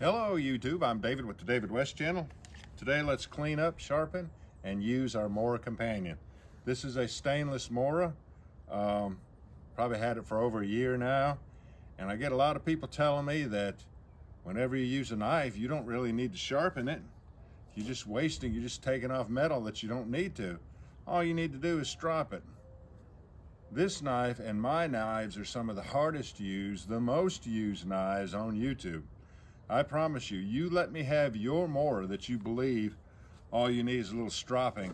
Hello YouTube, I'm David with the David West channel. Today let's clean up, sharpen, and use our Mora Companion. This is a stainless Mora. Probably had it for over a year now, and I get a lot of people telling me that whenever you use a knife you don't really need to sharpen it. You're just wasting, you're just taking off metal that you don't need to. All you need to do is strop it. This knife and my knives are some of the hardest used, the most used knives on YouTube. I promise you, you let me have your Mora that you believe all you need is a little stropping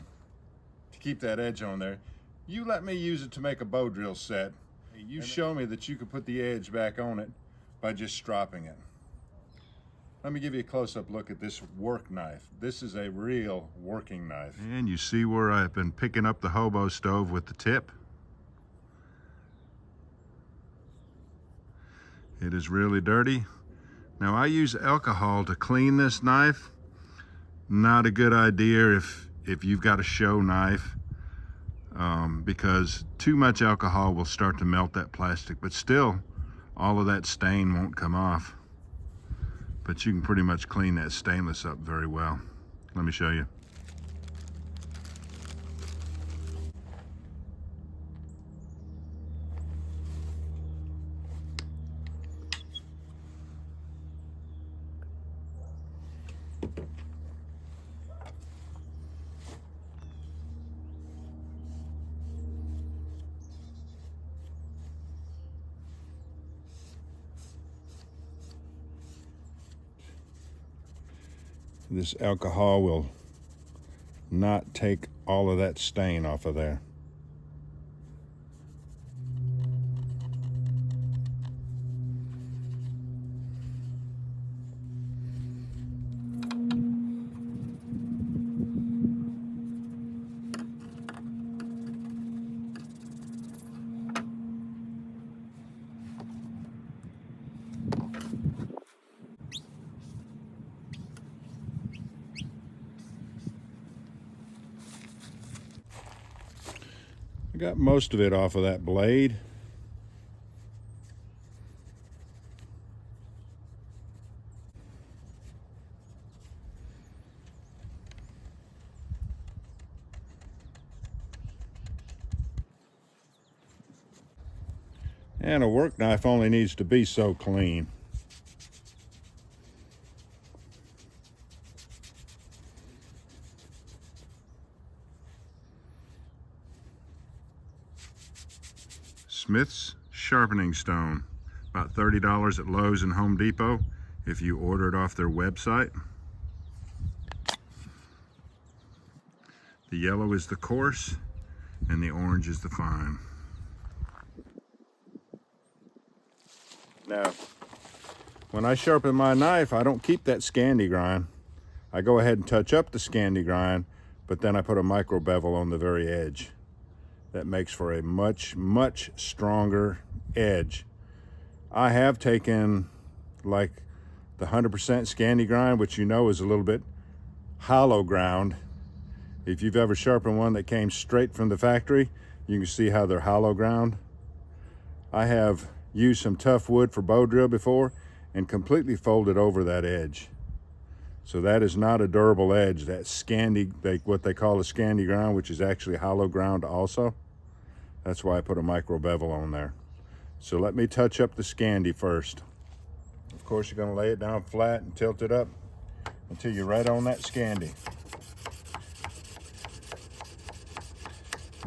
to keep that edge on there. You let me use it to make a bow drill set. You show me that you can put the edge back on it by just stropping it. Let me give you a close-up look at this work knife. This is a real working knife. And you see where I've been picking up the hobo stove with the tip? It is really dirty. Now I use alcohol to clean this knife. Not a good idea if you've got a show knife, because too much alcohol will start to melt that plastic, but still all of that stain won't come off. But you can pretty much clean that stainless up very well. Let me show you. This alcohol will not take all of that stain off of there. I got most of it off of that blade. And a work knife only needs to be so clean. Smith's sharpening stone, about $30 at Lowe's and Home Depot if you order it off their website. The yellow is the coarse and the orange is the fine. Now, when I sharpen my knife, I don't keep that Scandi grind. I go ahead and touch up the Scandi grind, but then I put a micro bevel on the very edge. That makes for a much, much stronger edge. I have taken like the 100% Scandi grind, which you know is a little bit hollow ground. If you've ever sharpened one that came straight from the factory, you can see how they're hollow ground. I have used some tough wood for bow drill before and completely folded over that edge. So that is not a durable edge. That Scandi, what they call a Scandi ground, which is actually hollow ground also. That's why I put a micro bevel on there. So let me touch up the Scandi first. Of course, you're going to lay it down flat and tilt it up until you're right on that Scandi.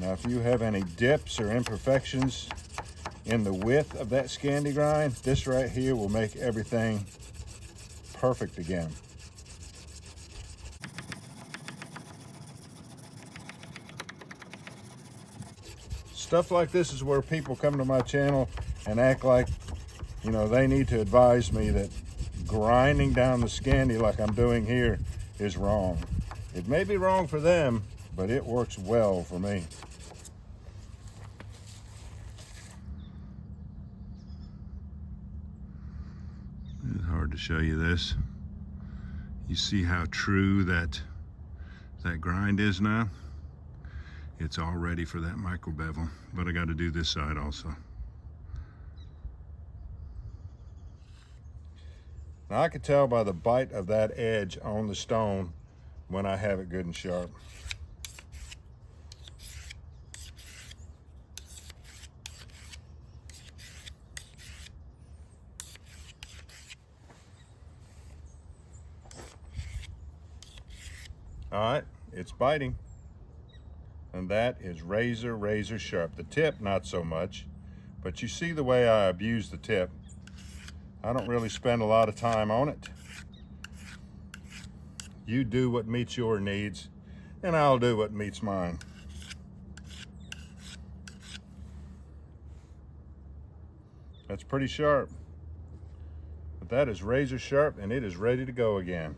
Now, if you have any dips or imperfections in the width of that Scandi grind, this right here will make everything perfect again. Stuff like this is where people come to my channel and act like, you know, they need to advise me that grinding down the Scandi like I'm doing here is wrong. It may be wrong for them, but it works well for me. It's hard to show you this. You see how true that grind is now? It's all ready for that micro bevel, but I got to do this side also. Now I can tell by the bite of that edge on the stone when I have it good and sharp. All right, it's biting. And that is razor, razor sharp. The tip, not so much, but you see the way I abuse the tip. I don't really spend a lot of time on it. You do what meets your needs, and I'll do what meets mine. That's pretty sharp. But that is razor sharp, and it is ready to go again.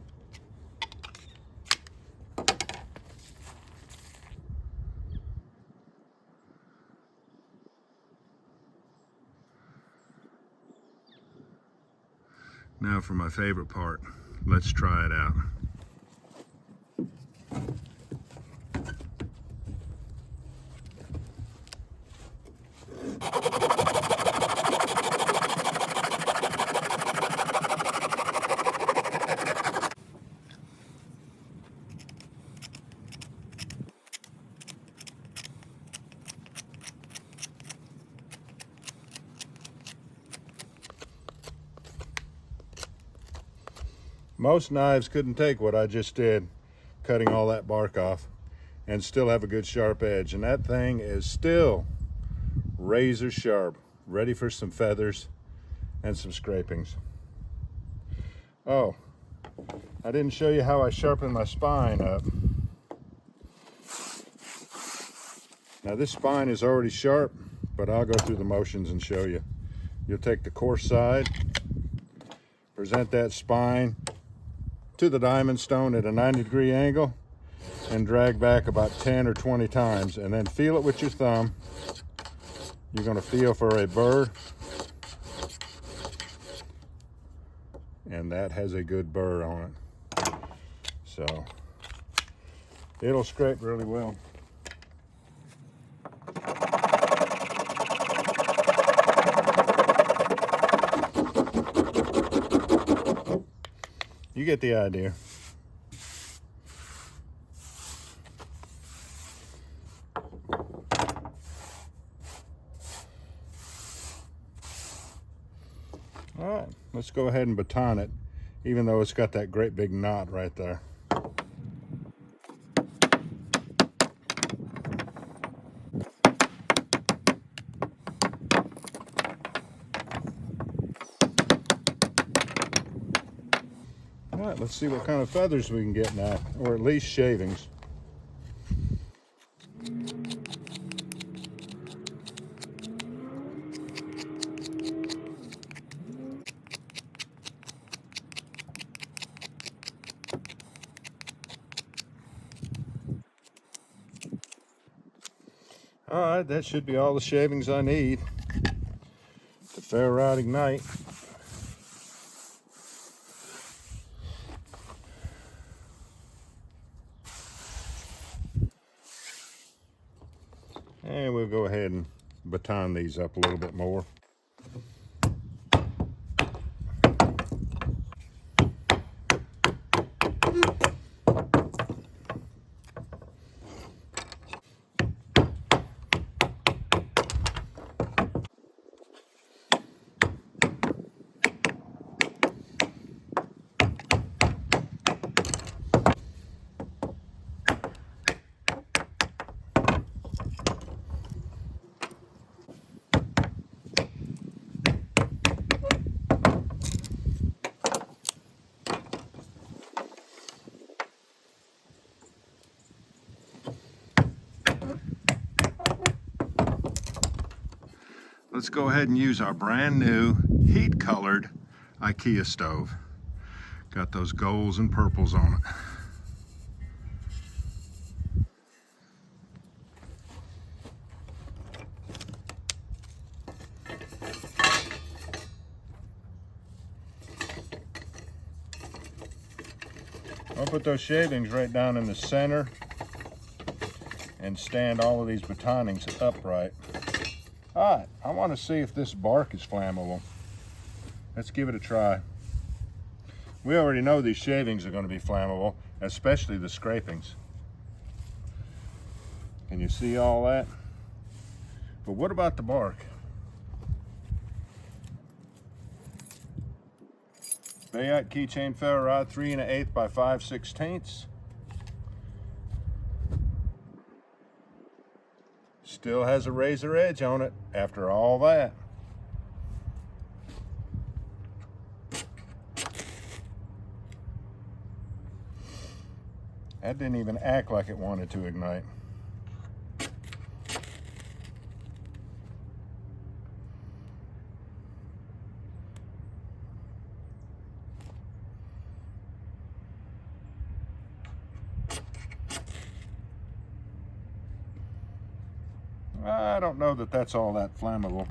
Now for my favorite part. Let's try it out. Most knives couldn't take what I just did, cutting all that bark off, and still have a good sharp edge. And that thing is still razor sharp, ready for some feathers and some scrapings. Oh, I didn't show you how I sharpen my spine up. Now this spine is already sharp, but I'll go through the motions and show you. You'll take the coarse side, present that spine to the diamond stone at a 90-degree angle, and drag back about 10 or 20 times, and then feel it with your thumb. You're going to feel for a burr, and that has a good burr on it. So it'll scrape really well. You get the idea. All right, let's go ahead and baton it, even though it's got that great big knot right there. All right, let's see what kind of feathers we can get now, or at least shavings. All right, that should be all the shavings I need to fair out ignite. And we'll go ahead and baton these up a little bit more. Let's go ahead and use our brand new heat colored IKEA stove. Got those golds and purples on it. I'll put those shavings right down in the center and stand all of these batonings upright. All right, I want to see if this bark is flammable. Let's give it a try. We already know these shavings are going to be flammable, especially the scrapings. Can you see all that? But what about the bark? Bayite keychain ferro rod, 3 1/8 by 5/16. Still has a razor edge on it after all that. That didn't even act like it wanted to ignite. I don't know that that's all that flammable.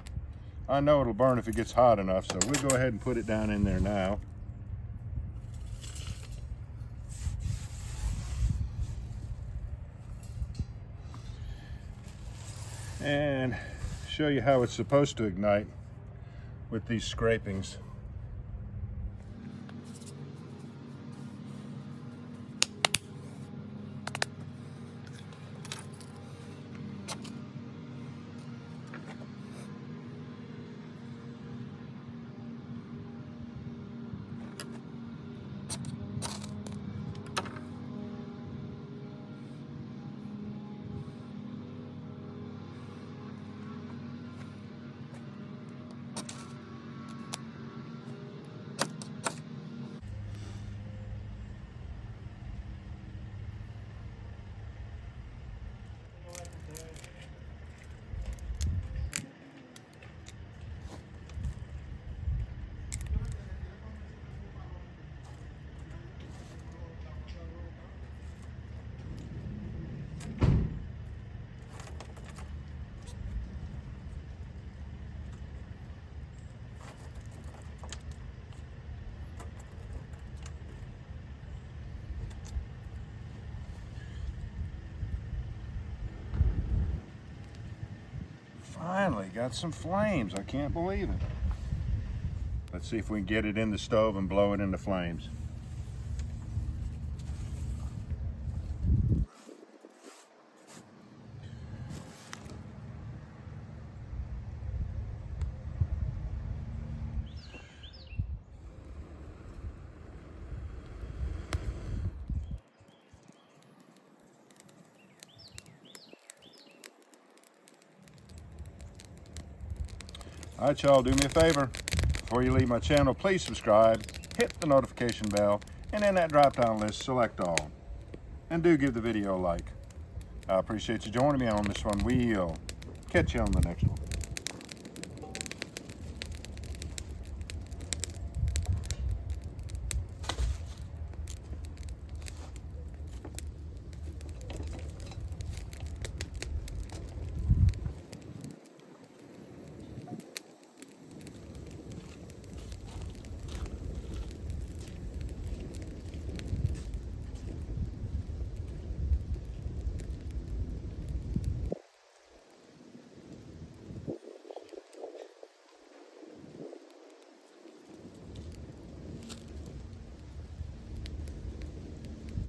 I know it'll burn if it gets hot enough, so we'll go ahead and put it down in there now. And show you how it's supposed to ignite with these scrapings. Finally got some flames. I can't believe it. Let's see if we can get it in the stove and blow it into flames. All right, y'all, do me a favor. Before you leave my channel, please subscribe, hit the notification bell, and in that drop-down list, select all. And do give the video a like. I appreciate you joining me on this one. We'll catch you on the next one.